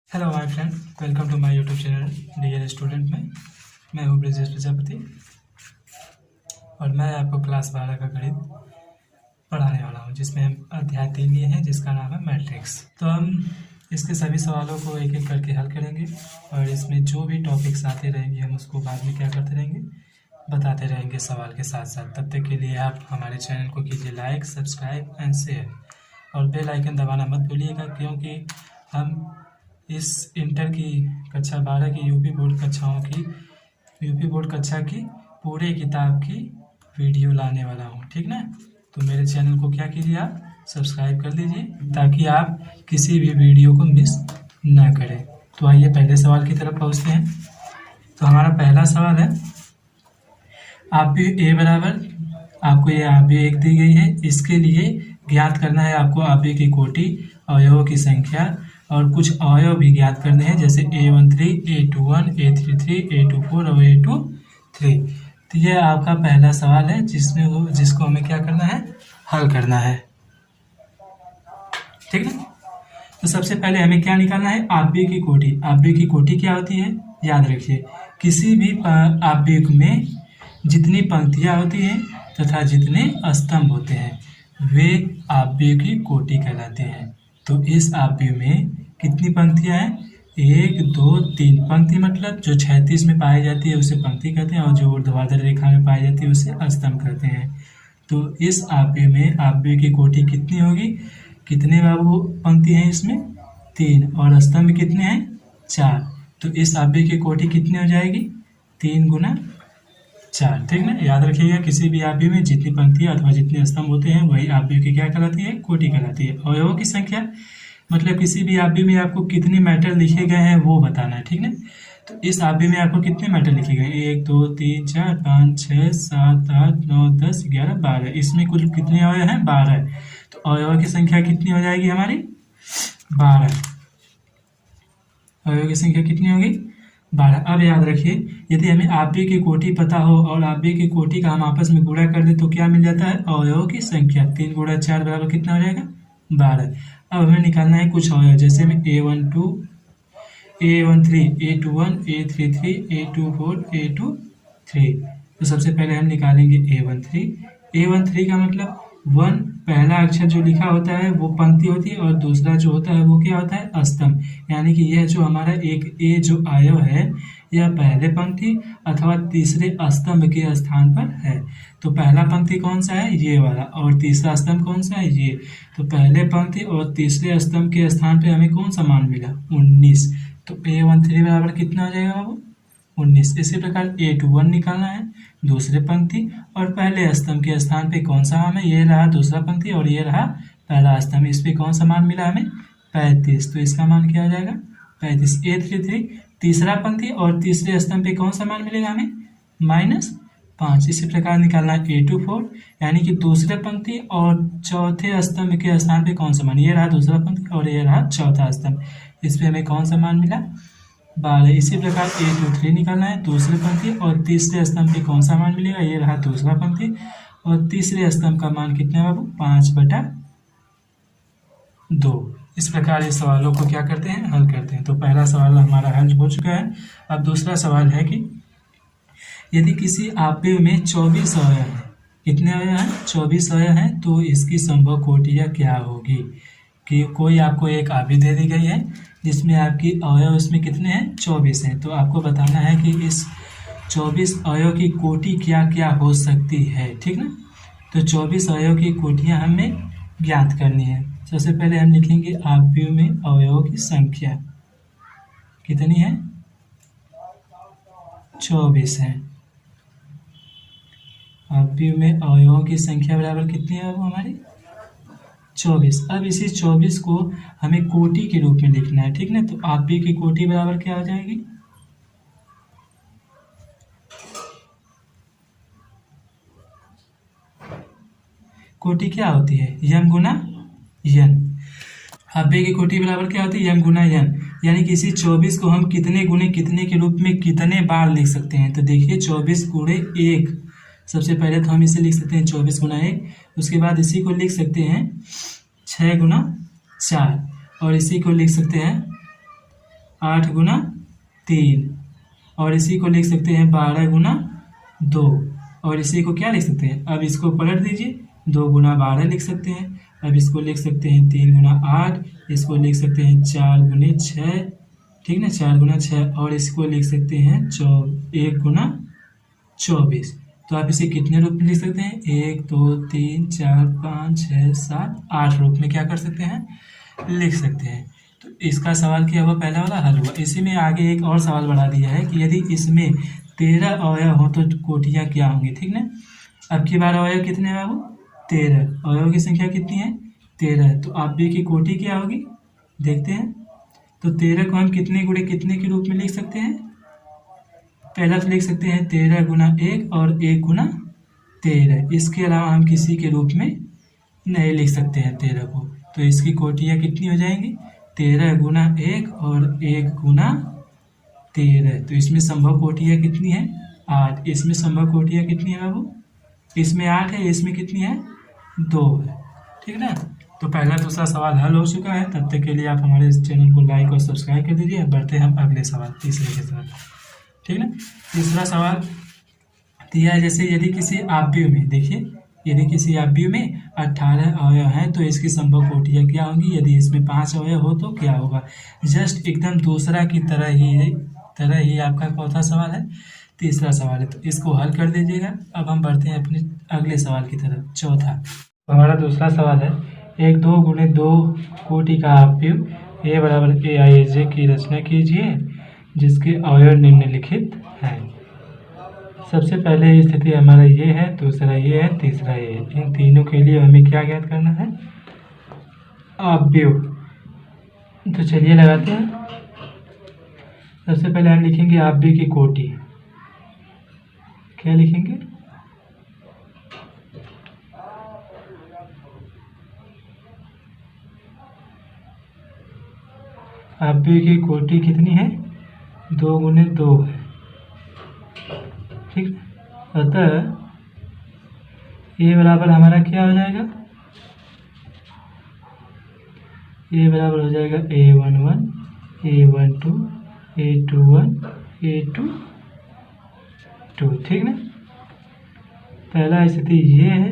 Hello my friend, welcome to my YouTube channel dear student में। मैं हूँ ब्रजेश प्रजापति और मैं आपको क्लास 12 का गणित पढ़ाने वाला हूँ, जिसमें हम अध्याय 3 लिए हैं, जिसका नाम है मैट्रिक्स। तो हम इसके सभी सवालों को एक एक करके हल करेंगे और इसमें जो भी टॉपिक्स आते रहेंगे हम उसको बाद में क्या करते रहेंगे, बताते रहेंगे सवाल के साथ साथ। तब तक के लिए आप हमारे चैनल को कीजिए लाइक, सब्सक्राइब एंड शेयर और बेल आइकन दबाना मत भूलिएगा, क्योंकि हम इस इंटर की कक्षा 12 की यूपी बोर्ड कक्षा की पूरे किताब की वीडियो लाने वाला हूँ, ठीक ना। तो मेरे चैनल को क्या कीजिए, आप सब्सक्राइब कर लीजिए ताकि आप किसी भी वीडियो को मिस ना करें। तो आइए पहले सवाल की तरफ पहुँचते हैं। तो हमारा पहला सवाल है, आप भी ए बराबर आपको ये आप भी एक दी गई है, इसके लिए ज्ञात करना है आपको आप भी की कोटि, अवयवों की संख्या और कुछ अवयव भी ज्ञात करने हैं, जैसे A13, A21, A33, A24 और A23। तो ये आपका पहला सवाल है जिसको हमें क्या करना है, हल करना है, ठीक है। तो सबसे पहले हमें क्या निकालना है, आव्यय की कोटि। आव्यय की कोटि क्या होती है, याद रखिए, किसी भी आव्यय में जितनी पंक्तियां होती हैं तथा जितने स्तंभ होते हैं वे आव्यय की कोटि कहलाते हैं। तो इस आव्यय में कितनी पंक्तियां हैं, 1 2 3 पंक्ति, मतलब जो 36 में पाई जाती है उसे पंक्ति कहते हैं और जो ऊर्ध्वाधर रेखा में पाई जाती है उसे स्तंभ कहते हैं। तो इस आव्यय में आव्यय की कोटि कितनी होगी, कितने बाबू पंक्ति हैं इसमें, 3, और स्तंभ कितने हैं, 4। तो इस आव्यय की कोटि कितनी हो जाएगी, 3 गुना 4, ठीक ना। याद रखिएगा, किसी भी आव्यय में जितनी पंक्तियां अथवा जितने स्तंभ होते हैं वही आव्यय की क्या कहलाती है, कोटि कहलाती है। अवयवों की संख्या मतलब किसी भी आव्यय में आपको कितने मैटर लिखे गए हैं वो बताना है, ठीक ना। तो इस आव्यय में आपको कितने मैटर लिखे गए, 1 2 3 4 5 6 7 8 9 10 11 12। इसमें कुल कितने अवयव हैं, 12। तो अवयवों की संख्या कितनी हो जाएगी हमारी, 12। अवयवों की संख्या कितनी होगी, 12। अब याद रखिए, यदि हमें आव्यय की कोटि पता हो और आव्यय की कोटि का हम आपस में गुणा कर दे तो क्या मिल जाता है, अवयवों की संख्या। 3 गुणा 4 बराबर कितना हो जाएगा, 12। अब हमें निकालना है कुछ अवयव, जैसे में A12, A13, A21, A33, A24, A23। तो सबसे पहले हम निकालेंगे A13। A13 का मतलब 1 पहला अक्षर जो लिखा होता है वो पंक्ति होती है और दूसरा जो होता है वो क्या होता है, स्तंभ। यानी कि यह जो हमारा एक ए जो अवयव है यह पहले पंक्ति अथवा तीसरे स्तंभ के स्थान पर है। तो पहला पंक्ति कौन सा है, ये वाला, और तीसरा स्तंभ कौन सा है, ये। तो पहले पंक्ति और तीसरे स्तंभ के स्थान पे हमें कौन सा मान मिला, 19। तो A13 बराबर कितना हो जाएगा बाबू, 19। इसी प्रकार A21 निकालना है, दूसरे पंक्ति और पहले स्तंभ के स्थान पे कौन सा मान है, ये रहा दूसरा पंक्ति और ये रहा पहला स्तंभ। इस पे कौन सा मान मिला हमें, 35। तो इसका मान क्या हो जाएगा, 35। A33 तीसरा पंक्ति और तीसरे स्तंभ पे कौन सा मान मिलेगा हमें, -5। इसी प्रकार निकालना है A24, यानी कि दूसरे पंक्ति और चौथे स्तंभ के स्थान पे कौन सा मान, ये रहा दूसरा पंक्ति और ये रहा चौथा स्तंभ। इस पे हमें कौन सा मान मिला, 12। इसी प्रकार A23 निकालना है, दूसरे पंक्ति और तीसरे स्तंभ पे कौन सा मान मिलेगा, ये रहा दूसरा पंक्ति और तीसरे स्तंभ का मान कितना है बाबू, 5/2। इस प्रकार इस सवालों को क्या करते हैं, हल करते हैं। तो पहला सवाल हमारा हल हो चुका है। अब दूसरा सवाल है कि यदि किसी आव्यय में 24 अवयव हैं, कितने अवयव हैं, 24 अवयव हैं, तो इसकी संभव कोटियां क्या होगी। कि कोई आपको एक आव्यय दे दी गई है जिसमें आपकी अवयव उसमें कितने हैं, 24 हैं। तो आपको बताना है कि इस 24 अवयव की कोटि क्या क्या हो सकती है, ठीक ना। तो 24 अवयव की कोटियां हमें ज्ञात करनी है। सबसे पहले हम लिखेंगे आव्यय में अवयवों की संख्या कितनी है, 24 है। आव्यय में अवयवों की संख्या बराबर कितनी है वो हमारी, 24। अब इसी 24 को हमें कोटि के रूप में लिखना है, ठीक ना। तो आव्यय की कोटि बराबर क्या हो जाएगी, कोटि क्या होती है, यम गुना यन। आव्यय की कोटि बराबर क्या होती है, यम गुना यन। यानी कि इसी 24 को हम कितने गुने कितने के रूप में कितने बार लिख सकते हैं। तो देखिए 24 गुणे 1, सबसे पहले तो हम इसे लिख सकते हैं 24 गुना 1। उसके बाद इसी को लिख सकते हैं 6 गुना 4 और इसी को लिख सकते हैं 8 गुना 3, और इसी को लिख सकते हैं 12 गुना 2, और इसी को क्या लिख सकते हैं, अब इसको पलट दीजिए, 2 गुना 12 लिख सकते हैं। अब इसको लिख सकते हैं 3 गुना 8, इसको लिख सकते हैं 4 गुने 6, ठीक ना, 4 गुना 6, और इसको लिख सकते हैं 1 गुना 24। तो आप इसे कितने रूप में लिख सकते हैं, 1 2 3 4 5 6 7 8 रूप में क्या कर सकते हैं, लिख सकते हैं। तो इसका सवाल क्या हुआ, पहला वाला हल हुआ। इसी में आगे एक और सवाल बढ़ा दिया है कि यदि इसमें 13 अवयव हो तो कोटियाँ क्या होंगी, ठीक ना। अब की बार अवयव कितने हैं बाबू, 13, अवयव की संख्या कितनी है, 13। तो आप बी की कोटि क्या होगी, देखते हैं। तो 13 को हम कितने गुणे कितने के रूप में लिख सकते हैं, पहला तो लिख सकते हैं 13 गुना 1 और 1 गुना 13। इसके अलावा हम किसी के रूप में नहीं लिख सकते हैं 13 को। तो इसकी कोटियाँ कितनी हो जाएंगी, 13 गुना 1 और 1 गुना 13। तो इसमें संभव कोटियाँ कितनी है, 8। इसमें संभव कोटियाँ कितनी है बाबू, इसमें 8 है, इसमें कितनी है, 2 है, ठीक ना। तो पहला दूसरा सवाल हल हो चुका है। तब तक के लिए आप हमारे इस चैनल को लाइक और सब्सक्राइब कर दीजिए। बढ़ते हैं हम अगले सवाल तीसरे के साथ, ठीक ना। तीसरा सवाल दिया है, जैसे यदि किसी आव्यूह में, देखिए यदि किसी आव्यूह में 18 अवयव हैं तो इसकी संभव कोटियाँ क्या होंगी, यदि इसमें 5 अवयव हो तो क्या होगा। जस्ट एकदम दूसरा की तरह ही आपका चौथा सवाल है, तीसरा सवाल है, तो इसको हल कर दीजिएगा। अब हम बढ़ते हैं अपने अगले सवाल की तरफ, चौथा। तो हमारा दूसरा सवाल है, एक 2 गुणे 2 कोटि का आव्यूह ए बराबर AIJ की रचना कीजिए जिसके अवयव निम्नलिखित हैं। सबसे पहले स्थिति हमारा ये है, दूसरा ये है, तीसरा ये है। इन तीनों के लिए हमें क्या ज्ञात करना है, आव्यूह। तो चलिए लगाते हैं। सबसे पहले हम लिखेंगे आव्यूह की कोटि, क्या लिखेंगे, आव्यूह की कोटि कितनी है, 2 गुने 2 है, ठीक। अतः ये बराबर हमारा क्या हो जाएगा, ये बराबर हो जाएगा A11 A12 A21 A22, ठीक ना। पहला स्थिति ये है,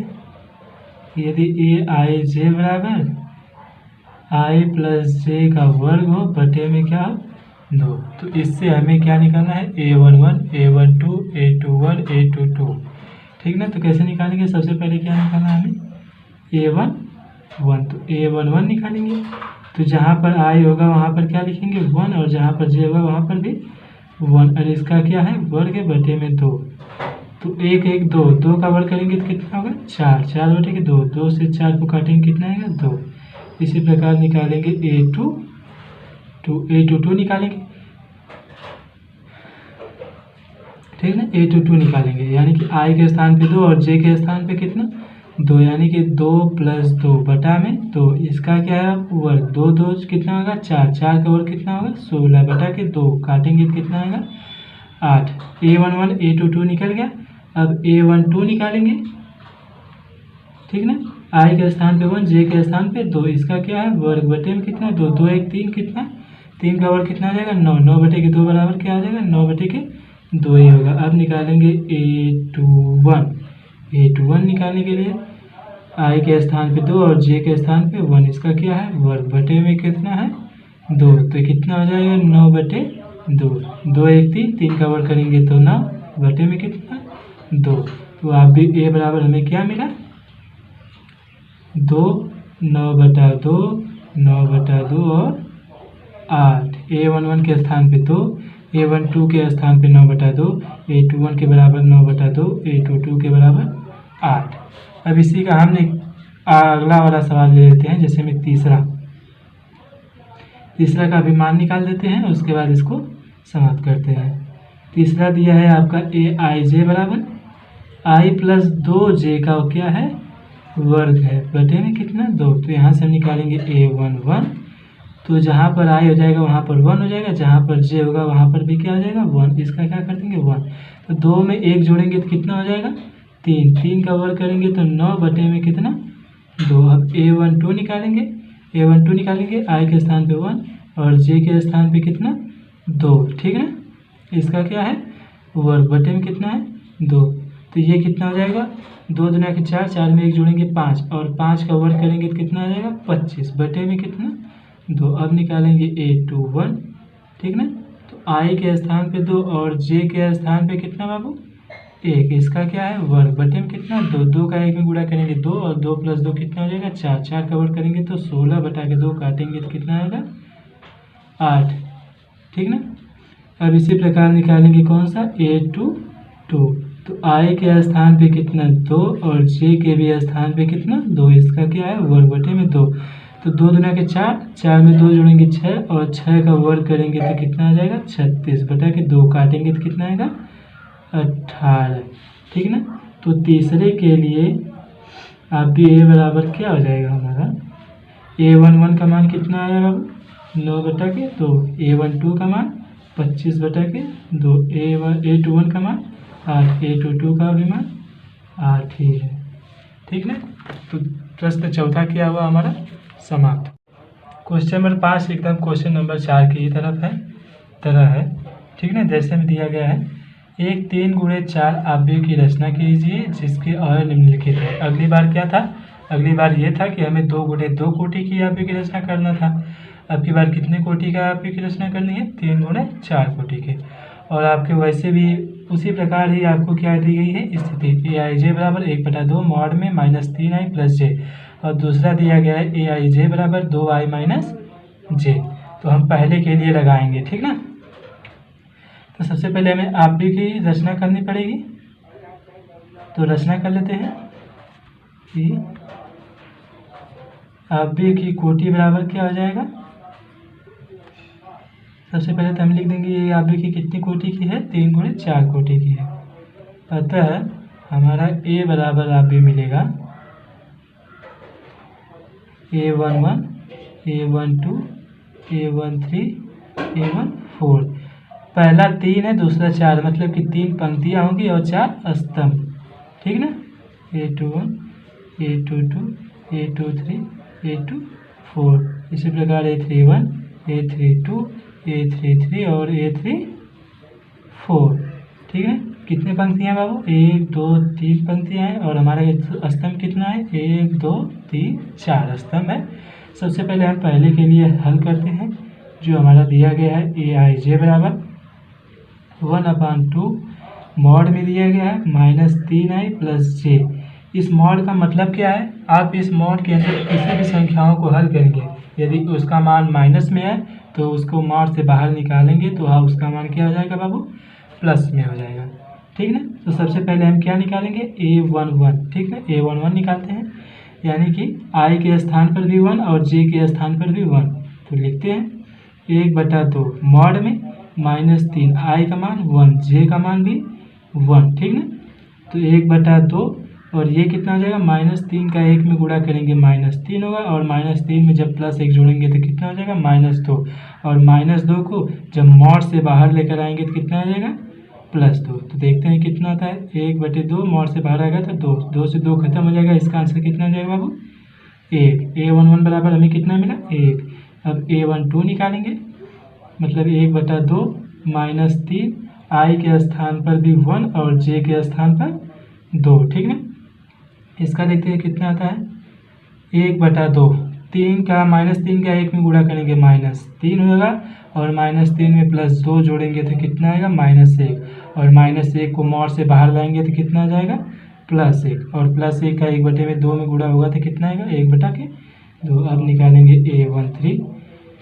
यदि AIJ बराबर I प्लस J का वर्ग हो बटे में क्या हो, 2। तो इससे हमें क्या निकालना है, A11 A12 A21 A22, ठीक ना। तो कैसे निकालेंगे, सबसे पहले क्या निकालना है हमें, A11, तो A11 निकालेंगे। तो जहाँ पर I होगा वहाँ पर क्या लिखेंगे, 1, और जहाँ पर J होगा वहाँ पर भी 1, और इसका क्या है, वर्ग है बटे में 2। तो 1 1 2, 2 का वर्ग करेंगे तो कितना होगा, 4, 4 बटे के 2, 2 से 4 को काटेंगे कितना आएगा, 2। इसी प्रकार निकालेंगे A22 निकालेंगे, ठीक ना। A22 निकालेंगे, यानी कि I के स्थान पे 2 और J के स्थान पे कितना, 2, यानी कि 2 + 2 बटा में 2। इसका क्या है, वर्ग, 2 2 कितना होगा, 4, 4 का वर्ग कितना होगा, 16 बटा के 2, काटेंगे तो कितना आएगा, 8। A11 A22 निकल गया। अब A12 निकालेंगे, ठीक ना। I के स्थान पे 1, J के स्थान पे 2, इसका क्या है, वर्ग बटे में कितना, 2, 2 1 3, कितना, 3 का वर्ग कितना आ जाएगा, 9, 9 बटे के 2 बराबर क्या आ जाएगा, 9 बटे के 2 ही होगा। अब निकालेंगे A21 निकालने के लिए I के स्थान पे 2 और J के स्थान पे 1, इसका क्या है, वर्ग बटे में कितना है, 2। तो कितना हो जाएगा, 9 बटे 2, 2 1 3, 3 का वर्ग करेंगे तो 9 बटे में कितना, 2। तो आप भी A बराबर हमें क्या मिला, 2, 9 बटा 2, 9 बटा 2 और 8। A11 के स्थान पे 2, A12 के स्थान पे 9 बटा 2, A21 के बराबर 9 बटा 2, A22 के बराबर 8। अब इसी का हमने अगला वाला सवाल ले लेते हैं, जैसे में तीसरा का भी मान निकाल देते हैं, उसके बाद इसको समाप्त करते हैं। तीसरा दिया है आपका AIJ बराबर I प्लस 2J का क्या है, वर्ग है बटे में कितना, 2। तो यहाँ से हम निकालेंगे A11, तो जहाँ पर I हो जाएगा वहाँ पर 1 हो जाएगा, जहाँ पर J होगा वहाँ पर भी क्या हो जाएगा, 1। इसका क्या कर देंगे, 1। तो 2 में 1 जोड़ेंगे तो कितना हो जाएगा, 3, 3 का वर्ग करेंगे तो 9 बटे में कितना, 2। अब A12 निकालेंगे I के स्थान पे 1 और J के स्थान पे कितना, 2, ठीक है ना। इसका क्या है वर्ग, बटे में कितना है 2, तो ये कितना हो जाएगा 2 दुना के 4, 4 में 1 जोड़ेंगे 5 और 5 का वर्ग करेंगे तो कितना आ जाएगा 25, बटे में कितना 2। अब निकालेंगे A21, ठीक ना। तो I के स्थान पे 2 और J के स्थान पे कितना बाबू 1, इसका क्या है वर्ग, बटे में कितना 2, 2 का 1 में गुणा करेंगे 2 और 2 + 2 कितना हो जाएगा 4, 4 का वर्ग करेंगे तो 16 बटा के 2 काटेंगे तो कितना आएगा 8, ठीक ना। अब इसी प्रकार निकालेंगे कौन सा A22, तो I के स्थान पे कितना 2 और J के भी स्थान पे कितना 2, इसका क्या है वर्ग, बटे में 2। तो 2 दुना के 4, 4 में 2 जोड़ेंगे 6 और 6 का वर्ग करेंगे तो कितना आ जाएगा 36 बटा के 2 काटेंगे तो कितना आएगा 18, ठीक ना। तो तीसरे के लिए आप भी A बराबर क्या हो जाएगा हमारा A11 का मान कितना आया बाबू 9 बटा के 2, A12 का मान 25 बटा के 2, A21 का मान 8, A22 का भी मान 8 ही है, ठीक ना। तो प्रश्न चौथा क्या हुआ हमारा समाप्त। क्वेश्चन नंबर 5 एकदम क्वेश्चन नंबर 4 की तरह है, ठीक ना। जैसे में दिया गया है एक 3 गुणे 4 आव्यूह की रचना कीजिए जिसके अवयव निम्नलिखित है। अगली बार क्या था, अगली बार ये था कि हमें 2 गुणे 2 कोटि की आव्यूह की रचना करना था। अब की बार कितने कोटि का आव्यूह की रचना करनी है 3 गुणे 4 कोटि के। और आपके वैसे भी उसी प्रकार ही आपको क्या दी गई है स्थिति AIJ बराबर 1/2 मॉड में -3i + j, और दूसरा दिया गया है AIJ बराबर 2i - j। तो हम पहले के लिए लगाएंगे, ठीक ना। तो सबसे पहले हमें आव्यूह की रचना करनी पड़ेगी, तो रचना कर लेते हैं कि आव्यूह की कोटि बराबर क्या हो जाएगा। सबसे पहले तो हम लिख देंगे ये आव्यूह की कितनी कोटि की है 3 गुणे 4 कोटि की है। अतः हमारा A बराबर आव्यूह मिलेगा A11, A12, A13, A14। पहला 3 है, दूसरा 4, मतलब कि 3 पंक्तियाँ होंगी और 4 स्तंभ, ठीक ना। A21, A22, A23, A24, इसी प्रकार A31, A32, A33 और A34, ठीक है। कितने पंक्तियाँ बाबू 1 2 3 पंक्तियाँ हैं और हमारा स्तंभ कितना है 1 2 3 4 स्तंभ है। सबसे पहले हम पहले के लिए हल करते हैं, जो हमारा दिया गया है AIJ बराबर 1/2 मॉड में दिया गया है -3i + j। इस मॉड का मतलब क्या है, आप इस मॉड के अंदर किसी भी संख्याओं को हल करेंगे, यदि उसका मान माइनस में है तो उसको मॉड से बाहर निकालेंगे तो हाँ उसका मान क्या हो जाएगा बाबू प्लस में हो जाएगा, ठीक ना। तो सबसे पहले हम क्या निकालेंगे A11, ठीक है A11 निकालते हैं, यानी कि I के स्थान पर भी 1 और J के स्थान पर भी 1। तो लिखते हैं 1/2 मॉड में -3 I का मान 1, J का मान भी 1, ठीक ना। तो 1/2 और ये कितना हो जाएगा -3 का 1 में गुणा करेंगे -3 होगा, और -3 में जब +1 जोड़ेंगे तो कितना हो जाएगा -2, और -2 को जब मॉड से बाहर लेकर आएंगे तो कितना आ जाएगा +2। तो देखते हैं कितना आता है 1/2 मॉड से बाहर आएगा तो 2, 2 से 2 खत्म हो जाएगा, इसका आंसर कितना हो जाएगा बाबू 1। A11 बराबर हमें कितना मिला 1। अब A12 निकालेंगे, मतलब 1/2 -3 I के स्थान पर भी 1 और J के स्थान पर 2, ठीक ना। इसका देखते हैं कितना आता है 1/2, 3 का -3 का 1 में गुणा करेंगे -3 होगा, और -3 में +2 जोड़ेंगे तो कितना आएगा -1, और -1 को मॉड से बाहर लाएंगे तो कितना आ जाएगा +1, और +1 का 1/2 में गुणा होगा तो कितना आएगा 1/2। अब निकालेंगे A13,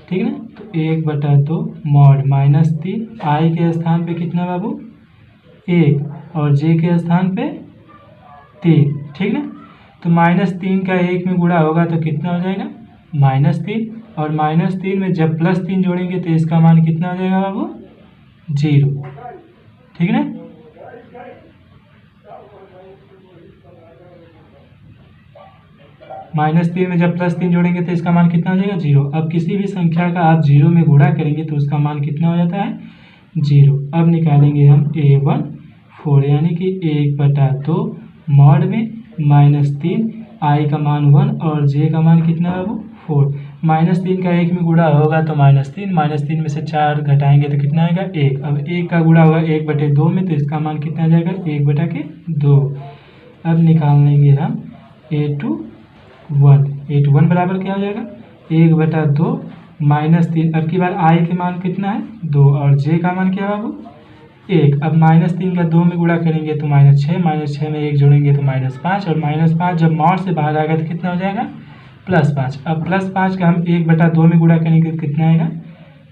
ठीक ना। तो 1/2 मॉड -3 I के स्थान पे कितना बाबू 1 और J के स्थान पे 3, ठीक ना। तो -3 का 1 में गुणा होगा तो कितना हो जाएगा -3, और -3 में जब +3 जोड़ेंगे तो इसका मान कितना हो जाएगा बाबू 0, ठीक ना। -3 में जब +3 जोड़ेंगे तो इसका मान कितना हो जाएगा 0। अब किसी भी संख्या का आप 0 में गुणा करेंगे तो उसका मान कितना हो जाता है 0। अब निकालेंगे हम A14, यानी कि 1/2 मॉड में -3 I का मान 1 और J का मान कितना है बाबू 4, -3 का 1 में गुणा होगा तो -3 में से 4 घटाएंगे तो कितना आएगा 1। अब 1 का गुणा होगा 1/2 में, तो इसका मान कितना आ जाएगा 1/2। अब निकाल लेंगे हम A21 बराबर क्या हो जाएगा 1/2 -3। अब की बार I के मान कितना है 2 और J का मान क्या है बाबू 1। अब -3 का 2 में गुणा करेंगे तो -6 में 1 जोड़ेंगे तो -5 और -5 जब मॉड से बाहर आएगा तो कितना हो जाएगा +5। अब +5 का हम 1/2 में गुणा करेंगे तो कितना आएगा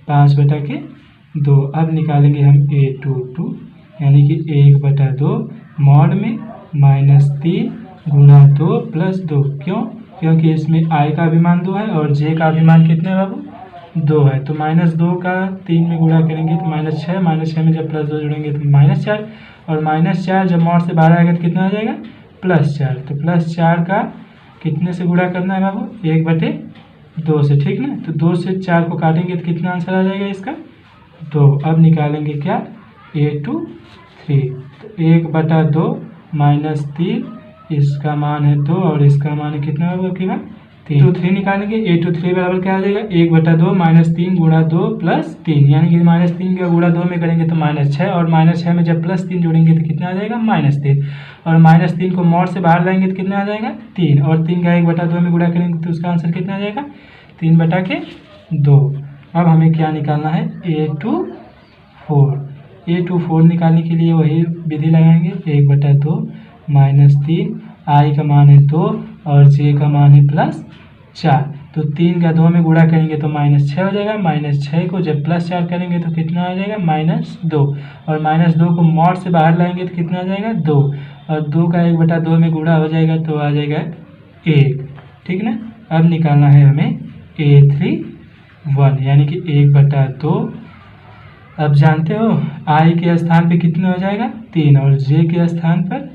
5/2। अब निकालेंगे हम A22 यानी कि 1/2 मॉड में -3 गुणा 2 + 2। क्योंकि इसमें I का भी मान 2 है और J का भी मान कितने है बाबू 2 है। तो -2 का 3 में गुणा करेंगे तो -6 में जब +2 जोड़ेंगे तो -4 और -4 जब मॉड से बाहर आएगा तो कितना आ जाएगा +4। तो +4 का कितने से गुणा करना है बाबू 1/2 से, ठीक ना। तो 2 से 4 को काटेंगे तो कितना आंसर आ जाएगा इसका 2। अब निकालेंगे क्या A23। तो 1/2 -3 इसका मान है 2 और इसका मान है कितना होगा आपके पास 3। 3 निकालेंगे A23 बराबर क्या आ जाएगा 1/2 -3 गुणा 2 + 3 यानी कि -3 का गुणा 2 में करेंगे तो -6 और -6 में जब +3 जोड़ेंगे तो कितना आ जाएगा -3 और -3 को मॉड से बाहर लाएंगे तो कितना आ जाएगा 3 और 3 का 1/2 में गुणा करेंगे तो उसका आंसर कितना आ जाएगा 3/2। अब हमें क्या निकालना है A24 निकालने के लिए वही विधि लगाएंगे 1/2 -3 I का मान है 2 और J का मान है +4। तो 3 का 2 में गुणा करेंगे तो -6 हो जाएगा। -6 को जब +4 करेंगे तो कितना आ जाएगा -2 और -2 को मॉड से बाहर लाएंगे तो कितना आ जाएगा 2 और 2 का 1/2 में गुणा हो जाएगा तो आ जाएगा 1, ठीक ना। अब निकालना है हमें A31 यानी कि 1/2। अब जानते हो I के स्थान पे कितना हो जाएगा 3 और J के स्थान पर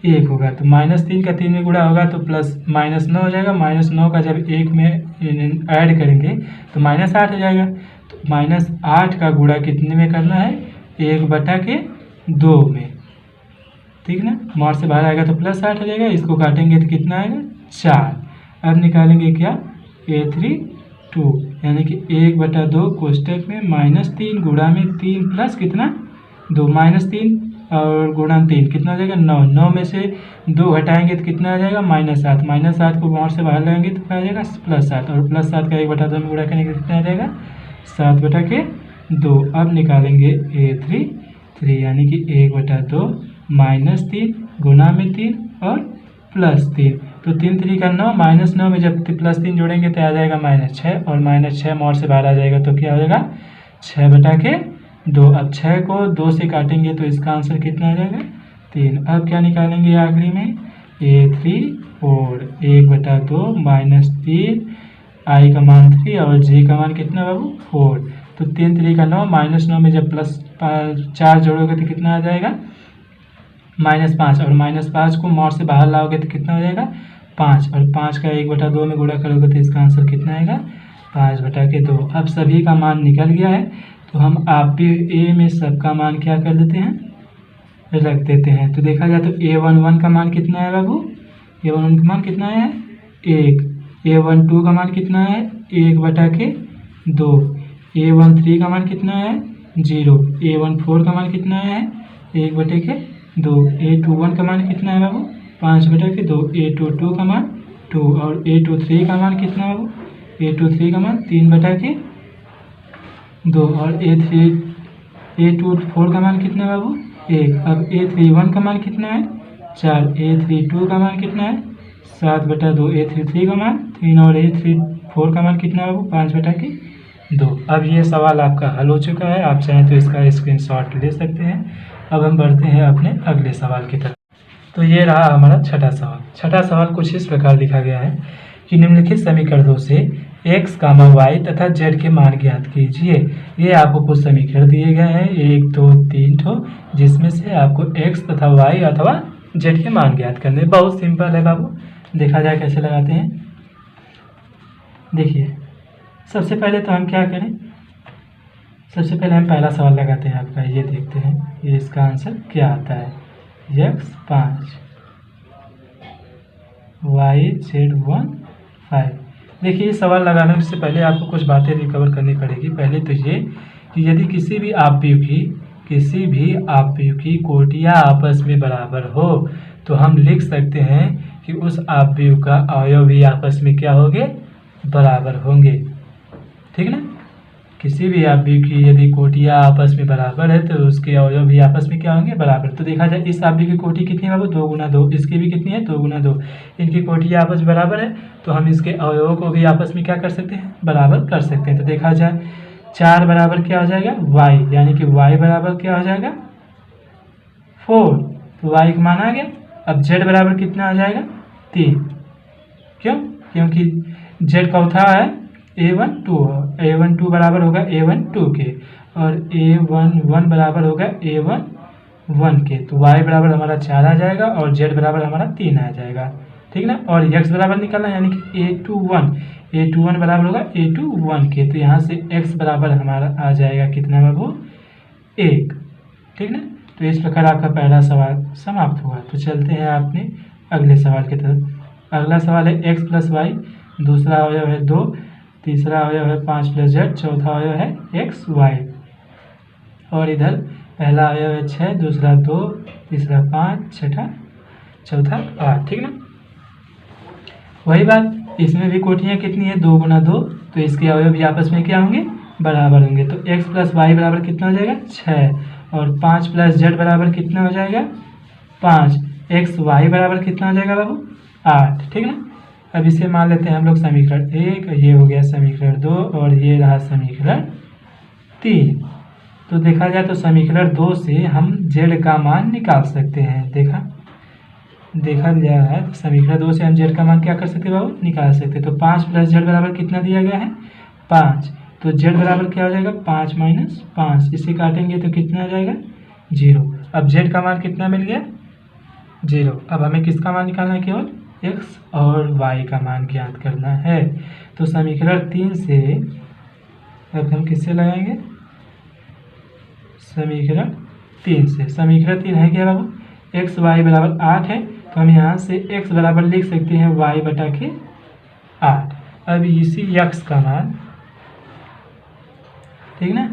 1 होगा। तो -3 का 3 में गुणा होगा तो +-9 हो जाएगा। -9 का जब 1 में ऐड करेंगे तो -8 हो जाएगा। तो -8 का गुणा कितने में करना है 1/2 में, ठीक ना। मॉड से बाहर आएगा तो +8 हो जाएगा। इसको काटेंगे तो कितना आएगा 4। अब निकालेंगे क्या A32 यानी कि 1/2 कोष्टक में -3 गुणा में 3 प्लस कितना 2 -3 और गुणा 3 कितना हो जाएगा 9। 9 में से 2 घटाएंगे तो कितना आ जाएगा -7। -7 को मॉड से बाहर लाएंगे तो क्या आ जाएगा +7 और +7 का 1/2 में गुणा करेंगे तो कितना आ जाएगा 7/2। अब निकालेंगे A33 यानी कि 1/2 -3 गुणा में 3 और +3। तो 3 3 का 9 -9 में जब +3 जोड़ेंगे तो आ जाएगा -6 और -6 मॉड से बाहर आ जाएगा तो क्या हो जाएगा 6/2। अब 6 को 2 से काटेंगे तो इसका आंसर कितना आ जाएगा 3। अब क्या निकालेंगे आखिरी में A34 1/2 -3 I का मान 3 और J का मान कितना बाबू 4। तो 3 3 का 9 -9 में जब +4 जोड़ोगे तो कितना आ जाएगा -5 और -5 को मॉड से बाहर लाओगे तो कितना हो जाएगा 5 और 5 का 1/2 में गुणा करोगे तो इसका आंसर कितना आएगा 5/2। अब सभी का मान निकल गया है तो हम आप ए में सबका मान क्या कर देते हैं रख देते हैं। तो देखा जाए तो A11 का मान कितना है बाबू A11 का मान कितना है 1। A12 का मान कितना है 1/2। A13 का मान कितना है 0। A14 का मान कितना है 1/2। A21 का मान कितना है बाबू 5/2। A22 का मान 2 और A23 का मान कितना है बाबू A23 का मान 3/2 और A24 का मान कितना है बाबू 1। अब A31 का मान कितना है 4। A32 का मान कितना है 7/2। A33 का मान 3 और A34 का मान कितना है बाबू 5/2। अब ये सवाल आपका हल हो चुका है। आप चाहें तो इसका स्क्रीनशॉट ले सकते हैं। अब हम बढ़ते हैं अपने अगले सवाल की तरफ। तो ये रहा हमारा छठा सवाल। छठा सवाल कुछ इस प्रकार लिखा गया है कि निम्नलिखित समीकरणों से x, y तथा z के मान ज्ञात कीजिए। ये आपको कुछ समीकरण दिए गए हैं 1 2 3 ठो, जिसमें से आपको x तथा y अथवा z के मान ज्ञात करने। बहुत सिंपल है बाबू, देखा जाए कैसे लगाते हैं। देखिए सबसे पहले तो हम क्या करें, सबसे पहले हम पहला सवाल लगाते हैं आपका। ये देखते हैं ये इसका आंसर क्या आता है x 5 y z 1 5। देखिए सवाल लगाने से पहले आपको कुछ बातें रिकवर करनी पड़ेगी। पहले तो ये कि यदि किसी भी आपवियों की कोटियाँ आपस में बराबर हो तो हम लिख सकते हैं कि उस आपवियों का अवयव भी आपस में क्या होंगे, बराबर होंगे। ठीक ना, किसी भी आपवियों की यदि कोटियाँ आपस में बराबर है तो उसके अवयव भी आपस में क्या होंगे, बराबर। तो देखा जाए इस आपवियों की कोटि कितनी है बाबू, 2 गुना 2, इसकी भी कितनी है, 2 गुना 2। इनकी कोटियाँ आपस में बराबर है तो हम इसके अवयवों को भी आपस में क्या कर सकते हैं, बराबर कर सकते हैं। तो देखा जाए 4 बराबर क्या हो जाएगा, y, यानी कि y बराबर क्या हो जाएगा 4, तो y का मान आ गया। अब z बराबर कितना आ जाएगा 3, क्योंकि z चौथा है a12 बराबर होगा a12 के और a11 बराबर होगा a11 के। तो y बराबर हमारा 4 आ जाएगा और z बराबर हमारा 3 आ जाएगा। ठीक ना, और x बराबर निकालना यानी कि a21 बराबर होगा a21 के। तो यहाँ से x बराबर हमारा आ जाएगा कितना बाबू, 1। ठीक ना, तो इस प्रकार आपका पहला सवाल समाप्त हुआ। तो चलते हैं अपने अगले सवाल की तरफ। अगला सवाल है x प्लस वाई, दूसरा अवयव है 2, तीसरा अवयव है 5 प्लस z, चौथा अवयव है एक्स वाई। और इधर पहला अवयव है 6, दूसरा 2, तीसरा 5, चौथा 8। ठीक ना, वही बात इसमें भी कोटियाँ कितनी है, 2 गुना 2, तो इसके अवयव भी आपस में क्या होंगे, बराबर होंगे। तो x प्लस वाई बराबर कितना हो जाएगा 6 और 5 प्लस z बराबर कितना हो जाएगा 5, एक्स वाई बराबर कितना हो जाएगा बाबू 8। ठीक ना, अब इसे मान लेते हैं हम लोग समीकरण 1, ये हो गया समीकरण 2 और ये रहा समीकरण 3। तो देखा जाए तो समीकरण 2 से हम z का मान निकाल सकते हैं। देखा गया है तो समीकरण 2 से हम z का मान क्या कर सकते हैं बाबू, निकाल सकते हैं। तो 5 प्लस z बराबर कितना दिया गया है 5, तो z बराबर क्या हो जाएगा 5 माइनस 5, इसे काटेंगे तो कितना आ जाएगा 0। अब z का मान कितना मिल गया 0। अब हमें किसका मान निकालना है, केवल x और y का मान ज्ञात करना है। तो समीकरण 3 से अब हम किससे लगाएंगे, समीकरण 3 से। समीकरण 3 है क्या बाबू, x y बराबर 8 है, तो हम यहाँ से x बराबर लिख सकते हैं y बटा के 8। अब इसी x का मान, ठीक ना,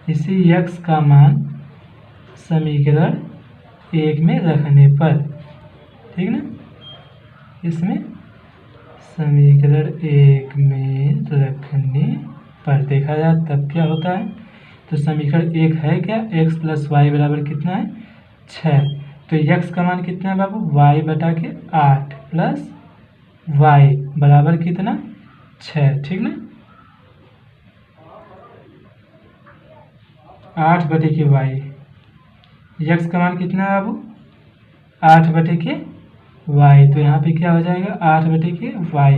इसी x का मान समीकरण 1 में रखने पर, ठीक ना, इसमें समीकरण 1 में रखने पर देखा जाए तब क्या होता है। तो समीकरण 1 है क्या, x प्लस वाई बराबर कितना है 6, तो x का मान कितना है बाबू y बटा के 8 प्लस y बराबर कितना 6। ठीक ना, 8 बटे के y, x का मान कितना है बाबू 8 बटे के y, तो यहाँ पे क्या हो जाएगा 8 बटे के y।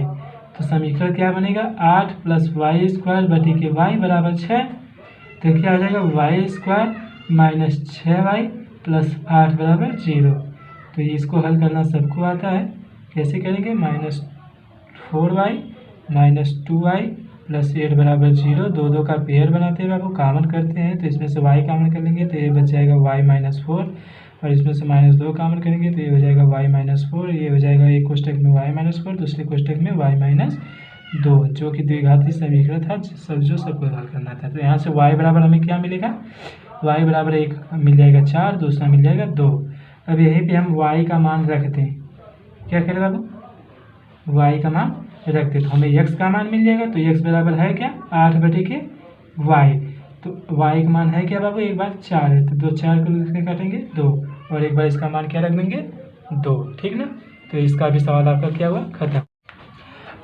तो समीकरण क्या बनेगा 8 प्लस वाई स्क्वायर बटे के y बराबर 6। तो क्या हो जाएगा Y square minus 6y plus 8 बराबर 0। तो इसको हल करना सबको आता है, कैसे करेंगे, -4y माइनस 2y प्लस 8 बराबर 0, 2 का पेयर बनाते हैं बाबू, कॉमन करते हैं तो इसमें से y कॉमन कर लेंगे तो ये बच जाएगा y माइनस 4 और इसमें से -2 कॉमन करेंगे तो ये हो जाएगा y माइनस 4, ये हो जाएगा एक कोष्टक में y माइनस 4, दूसरे कोष्टक में y माइनस 2, जो कि द्विघाती समीकरण था सबको हल करना था। तो यहाँ से y बराबर हमें क्या मिलेगा, y बराबर 1 मिल जाएगा 4, दूसरा मिल जाएगा 2। अब यहीं पे हम y का मान रखते हैं, क्या करें बाबू y का मान रखते तो हमें x का मान मिल जाएगा। तो x बराबर है क्या 8 बटे के y, तो y का मान है क्या बाबू, एक बार 4 है तो 2 4 को लिख के काटेंगे 2 और एक बार इसका मान क्या रख देंगे 2। ठीक ना, तो इसका भी सवाल आपका क्या हुआ, खत्म।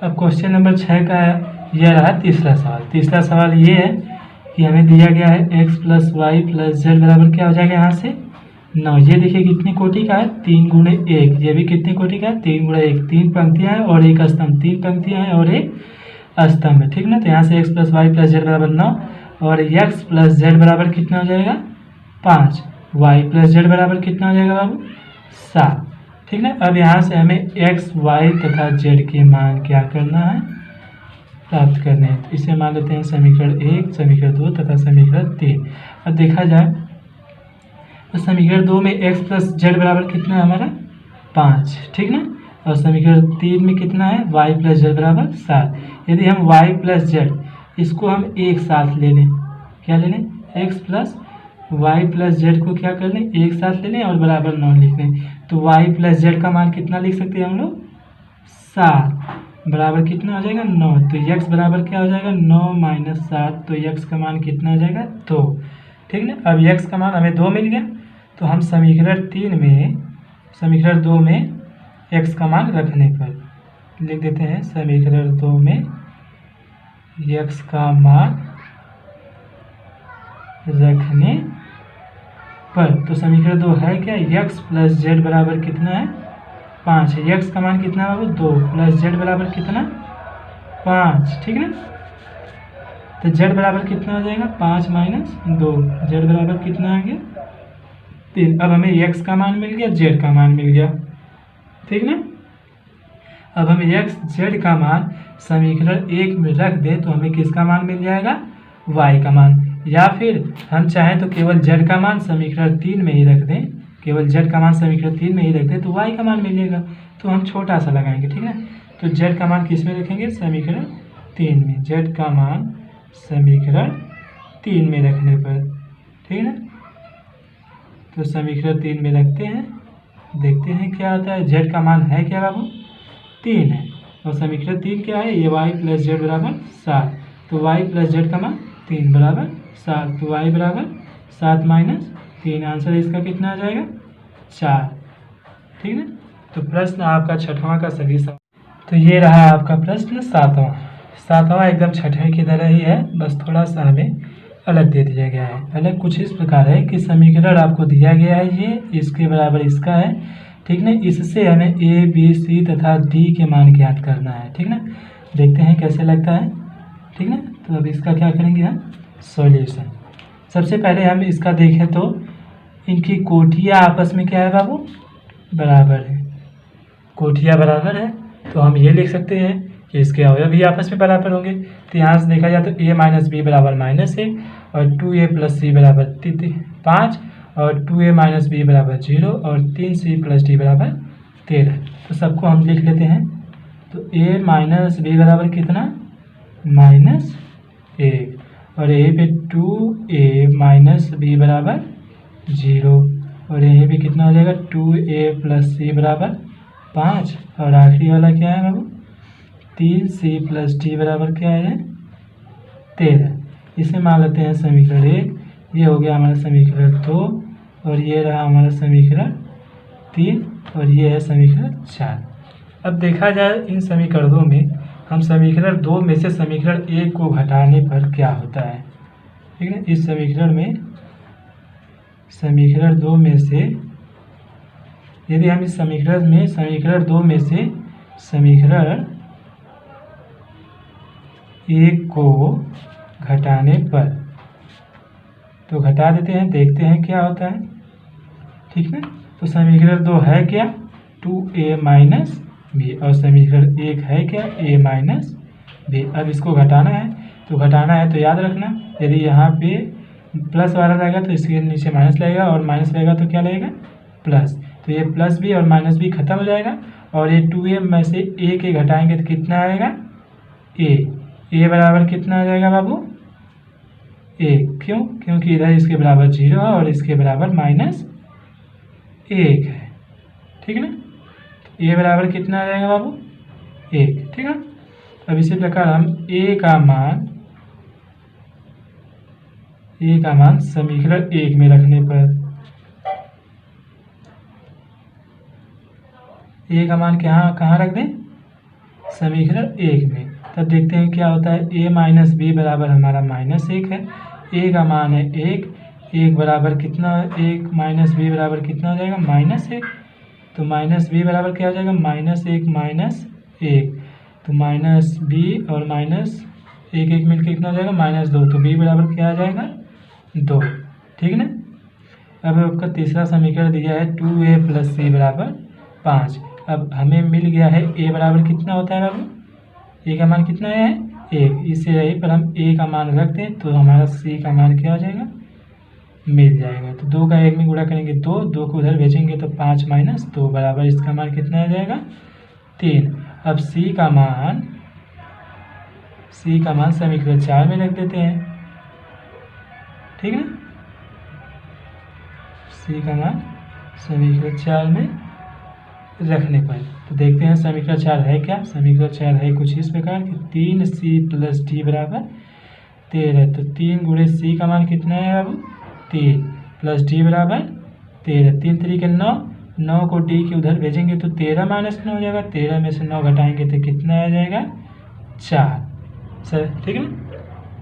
अब क्वेश्चन नंबर 6 का यह रहा तीसरा सवाल। तीसरा सवाल ये है कि हमें दिया गया है x plus y plus z बराबर क्या हो जाएगा यहाँ से 9। ये देखिए कितनी कोटि का है 3 गुणे 1, ये भी कितनी कोटि का है 3 गुणे 1, 3 पंक्तियाँ हैं और एक स्तंभ, 3 पंक्तियाँ हैं और एक स्तंभ है। ठीक ना, तो यहाँ से x plus y plus z बराबर 9 और x प्लस जेड बराबर कितना हो जाएगा 5, y प्लस जेड बराबर कितना हो जाएगा बाबू 7। ठीक ना, अब यहाँ से हमें x, y तथा z के मान क्या करना है, प्राप्त करने हैं। तो इसे मान लेते हैं समीकरण 1, समीकरण 2 तथा समीकरण 3। अब देखा जाए तो समीकरण 2 में x प्लस जेड बराबर कितना है हमारा 5। ठीक ना, और समीकरण 3 में कितना है, y प्लस जेड बराबर 7। यदि हम y प्लस जेड इसको हम एक साथ ले लें, क्या ले लें, x plus y plus z को क्या कर लें, एक साथ ले लें और बराबर 9 लिख लें। तो y प्लस जेड का मान कितना लिख सकते हैं हम लोग, 7 बराबर कितना हो जाएगा, 9। तो x बराबर क्या हो जाएगा, 9 माइनस 7। तो x का मान कितना हो जाएगा, 2। ठीक ना। अब x का मान हमें 2 मिल गया, तो हम समीकरण 2 में x का मान रखने पर लिख देते हैं, समीकरण 2 में x का मान रखने पर। तो समीकरण 2 है क्या, x प्लस जेड बराबर कितना है, 5 है। x का मान कितना है, 2 प्लस जेड बराबर कितना, 5। ठीक ना। तो z बराबर कितना हो जाएगा, 5 माइनस 2, z बराबर कितना आ गया, 3। अब हमें x का मान मिल गया, z का मान मिल गया। ठीक ना। अब हम x z का मान समीकरण 1 में रख दें तो हमें किसका मान मिल जाएगा, y का मान। या फिर हम चाहें तो केवल z का मान समीकरण 3 में ही रख दें, केवल z का मान समीकरण 3 में ही रख दें तो y का मान मिलेगा। तो हम छोटा सा लगाएंगे। ठीक है। तो z का मान किस में रखेंगे, समीकरण 3 में। z का मान समीकरण 3 में रखने पर। ठीक है ना। तो समीकरण 3 में रखते हैं, देखते हैं क्या होता है। z का मान है क्या बाबू, 3 है। और समीकरण 3 क्या है, ये y प्लस जेड बराबर 7। तो y प्लस जेड का मान 3 बराबर 7। तो y बराबर 7 माइनस 3। आंसर इसका कितना आ जाएगा, 4। ठीक है। तो प्रश्न आपका 6वां का सभी सवाल। तो ये रहा आपका प्रश्न 7वां एकदम 6ठे की तरह ही है, बस थोड़ा सा हमें अलग दे दिया गया है। अलग कुछ इस प्रकार है कि समीकरण आपको दिया गया है, ये इसके बराबर इसका है। ठीक ना। इससे हमें a, b, c तथा d के मान ज्ञात करना है। ठीक ना। देखते हैं कैसे लगता है। ठीक ना। तो अब इसका क्या करेंगे हम, सॉल्यूशन। सबसे पहले हम इसका देखें तो इनकी कोटियाँ आपस में क्या है बाबू, बराबर है। कोटियाँ बराबर है तो हम ये लिख सकते हैं कि इसके अवयव भी आपस में बराबर होंगे। तो यहाँ से देखा जाए तो a माइनस बी बराबर -1 और 2a प्लस सी बराबर 5 और 2a माइनस बी बराबर 0 और 3c प्लस डी बराबर 13। तो सबको हम लिख लेते हैं। तो a माइनस बी बराबर कितना, -1 और यहीं पे 2a माइनस बी बराबर 0 और यहीं पे कितना हो जाएगा, 2a प्लस सी बराबर 5 और आखिरी वाला क्या है बाबू, 3c प्लस डी बराबर क्या है, 13। इसे मान लेते हैं समीकरण 1। ये हो गया हमारा समीकरण 2 और ये रहा हमारा समीकरण 3 और ये है समीकरण 4। अब देखा जाए इन समीकरणों में, हम समीकरण 2 में से समीकरण 1 को घटाने पर क्या होता है। ठीक है। इस समीकरण 2 में से यदि हम इस समीकरण 2 में से समीकरण 1 को घटाने पर, तो घटा देते हैं, देखते हैं क्या होता है। ठीक है। तो समीकरण 2 है क्या, 2a माइनस बी और समीकरण 1 है क्या, a माइनस बी। अब इसको घटाना है, तो याद रखना यदि यहाँ पे प्लस वाला रहेगा तो इसके नीचे माइनस लगेगा और माइनस रहेगा तो क्या लगेगा, प्लस। तो ये प्लस बी और माइनस बी खत्म हो जाएगा और ये 2a में से a के घटाएंगे तो कितना आएगा, a बराबर कितना आ जाएगा बाबू, 1। क्यों, क्योंकि इधर इसके बराबर 0 है और इसके बराबर -1 है। ठीक है ना। a बराबर कितना आ जाएगा बाबू, 1। ठीक है। अब इसी प्रकार हम a का मान समीकरण 1 में रखने पर, a का मान कहाँ रख दें, समीकरण 1 में। तब देखते हैं क्या होता है। a माइनस बी बराबर हमारा -1 है, a का मान है 1 बराबर कितना है, 1 माइनस बी बराबर कितना हो जाएगा, -1। तो माइनस बी बराबर क्या हो जाएगा, -1 माइनस 1। तो माइनस बी और माइनस 1 मिलकर कितना हो जाएगा, -2। तो b बराबर क्या आ जाएगा, 2। ठीक है ना। अब आपका तीसरा समीकरण दिया है 2a प्लस सी बराबर 5। अब हमें मिल गया है a बराबर कितना होता है बाबू, a का मान कितना है, 1। इससे यहीं पर हम a का मान रख दें तो हमारा c का मान क्या हो जाएगा, मिल जाएगा। तो 2 का 1 में गुणा करेंगे 2 को उधर भेजेंगे तो 5 माइनस 2 बराबर इसका मान कितना आ जाएगा, 3। अब c का मान समीकरण 4 में रख देते हैं, ठीक है ना। c का मान समीकरण 4 में रखने पर तो देखते हैं समीकरण 4 है क्या। समीकरण 4 है कुछ इस प्रकार कि 3c + d बराबर 13। तो 3 गुणे c का मान कितना है बाबू 3 + d बराबर 13। 3 3 के 9, 9 को d के उधर भेजेंगे तो 13 - 9 हो जाएगा। 13 में से 9 घटाएंगे तो कितना आ जाएगा 4। सर ठीक है।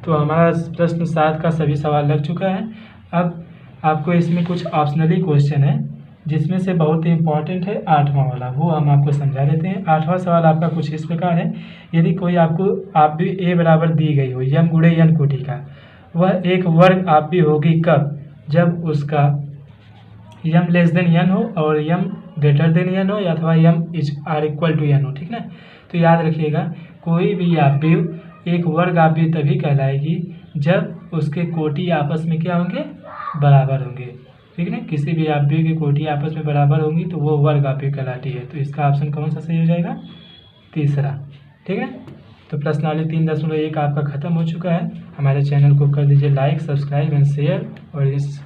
तो हमारा प्रश्न 7 का सभी सवाल लग चुका है। अब आपको इसमें कुछ ऑप्शनली क्वेश्चन है जिसमें से बहुत ही इंपॉर्टेंट है 8वां वाला, वो हम आपको समझा देते हैं। 8वां सवाल आपका कुछ इस प्रकार है, यदि कोई आपको आप भी a बराबर दी गई हो यम गुणे n कोटि का, वह एक वर्ग आप भी होगी कब, जब उसका यम लेस देन n हो और यम ग्रेटर देन n हो या अथवा m r equal to n हो, ठीक ना। तो याद रखिएगा कोई भी आप भी एक वर्ग आप भी तभी कहलाएगी जब उसके कोटि आपस में क्या होंगे बराबर होंगे, ठीक है ना। किसी भी आव्यूह की कोटि आपस में बराबर होंगी तो वो वर्ग आव्यूह कहलाती है। तो इसका ऑप्शन कौन सा सही हो जाएगा तीसरा, ठीक है। तो प्रश्नावली 3.1 आपका खत्म हो चुका है। हमारे चैनल को कर दीजिए लाइक, सब्सक्राइब एंड शेयर और इस